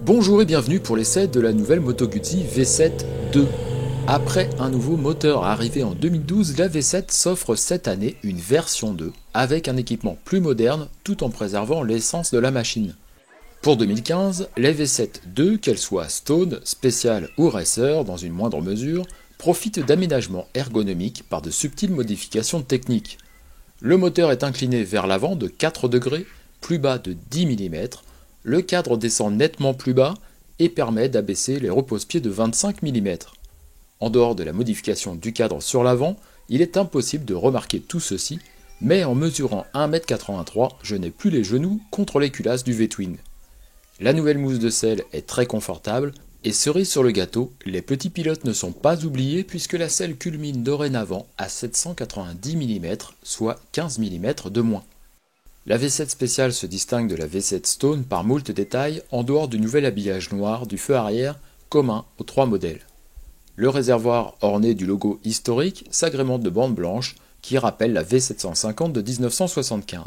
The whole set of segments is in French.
Bonjour et bienvenue pour l'essai de la nouvelle Moto Guzzi V7 2. Après un nouveau moteur arrivé en 2012, la V7 s'offre cette année une version 2 avec un équipement plus moderne tout en préservant l'essence de la machine. Pour 2015, la V7 2, qu'elle soit Stone, Special ou Racer dans une moindre mesure, profite d'aménagements ergonomiques par de subtiles modifications techniques. Le moteur est incliné vers l'avant de 4 degrés, plus bas de 10 mm, le cadre descend nettement plus bas et permet d'abaisser les repose-pieds de 25 mm. En dehors de la modification du cadre sur l'avant, il est impossible de remarquer tout ceci, mais en mesurant 1,83 m, je n'ai plus les genoux contre les culasses du V-Twin. La nouvelle mousse de selle est très confortable, et cerise sur le gâteau, les petits pilotes ne sont pas oubliés puisque la selle culmine dorénavant à 790 mm, soit 15 mm de moins. La V7 spéciale se distingue de la V7 Stone par moult détails en dehors du nouvel habillage noir du feu arrière commun aux trois modèles. Le réservoir orné du logo historique s'agrémente de bandes blanches qui rappellent la V750 de 1975.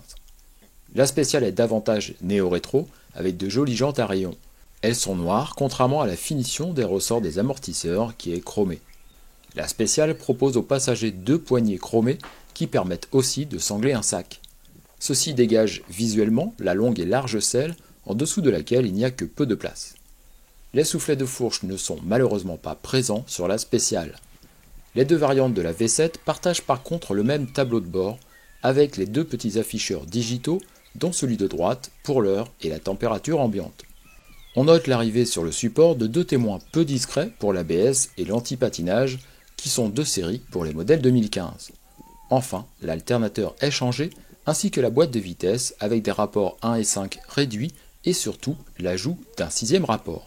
La spéciale est davantage néo-rétro avec de jolies jantes à rayons. Elles sont noires contrairement à la finition des ressorts des amortisseurs qui est chromée. La spéciale propose aux passagers deux poignées chromées qui permettent aussi de sangler un sac. Ceci dégage visuellement la longue et large selle en dessous de laquelle il n'y a que peu de place. Les soufflets de fourche ne sont malheureusement pas présents sur la spéciale. Les deux variantes de la V7 partagent par contre le même tableau de bord avec les deux petits afficheurs digitaux dont celui de droite pour l'heure et la température ambiante. On note l'arrivée sur le support de deux témoins peu discrets pour l'ABS et l'anti-patinage qui sont de série pour les modèles 2015. Enfin, l'alternateur est changé ainsi que la boîte de vitesse avec des rapports 1 et 5 réduits et surtout l'ajout d'un sixième rapport.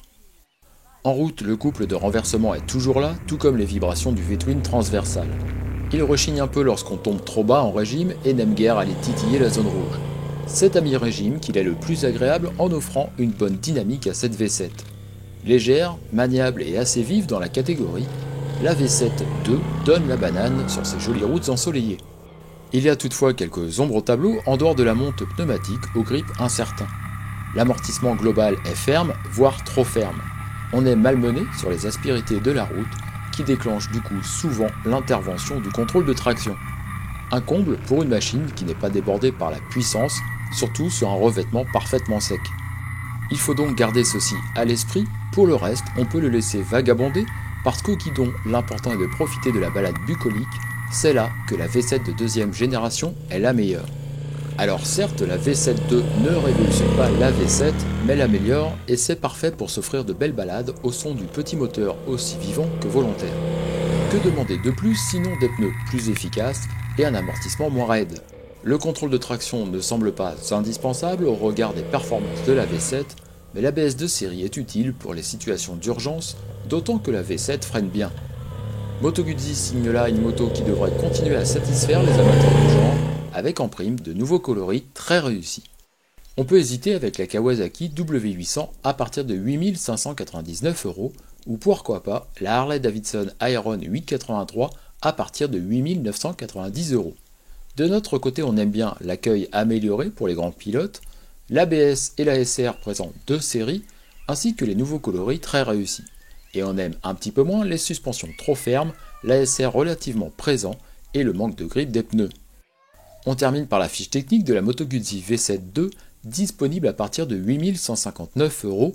En route, le couple de renversement est toujours là, tout comme les vibrations du V-Twin transversal. Il rechigne un peu lorsqu'on tombe trop bas en régime et n'aime guère aller titiller la zone rouge. C'est à mi-régime qu'il est le plus agréable en offrant une bonne dynamique à cette V7. Légère, maniable et assez vive dans la catégorie, la V7 2 donne la banane sur ses jolies routes ensoleillées. Il y a toutefois quelques ombres au tableau en dehors de la monte pneumatique au grip incertain. L'amortissement global est ferme, voire trop ferme. On est malmené sur les aspérités de la route qui déclenchent du coup souvent l'intervention du contrôle de traction. Un comble pour une machine qui n'est pas débordée par la puissance, surtout sur un revêtement parfaitement sec. Il faut donc garder ceci à l'esprit, pour le reste on peut le laisser vagabonder parce qu'au guidon l'important est de profiter de la balade bucolique, c'est là que la V7 de deuxième génération est la meilleure. Alors certes la V7 2 ne révolutionne pas la V7 mais l'améliore et c'est parfait pour s'offrir de belles balades au son du petit moteur aussi vivant que volontaire. Que demander de plus sinon des pneus plus efficaces et un amortissement moins raide. Le contrôle de traction ne semble pas indispensable au regard des performances de la V7, mais l'ABS de série est utile pour les situations d'urgence, d'autant que la V7 freine bien. Moto Guzzi signe là une moto qui devrait continuer à satisfaire les amateurs du genre, avec en prime de nouveaux coloris très réussis. On peut hésiter avec la Kawasaki W800 à partir de 8 599 €, ou pourquoi pas la Harley-Davidson Iron 883 à partir de 8 990 €. De notre côté, on aime bien l'accueil amélioré pour les grands pilotes, l'ABS et la SR présentent deux séries, ainsi que les nouveaux coloris très réussis. Et on aime un petit peu moins les suspensions trop fermes, la SR relativement présent et le manque de grip des pneus. On termine par la fiche technique de la Moto Guzzi V7 2, disponible à partir de 8 159 €.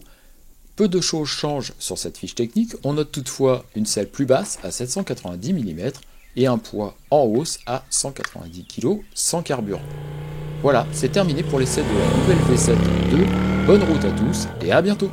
Peu de choses changent sur cette fiche technique, on note toutefois une selle plus basse à 790 mm et un poids en hausse à 190 kg sans carburant. Voilà, c'est terminé pour l'essai de la nouvelle V7 2, bonne route à tous et à bientôt.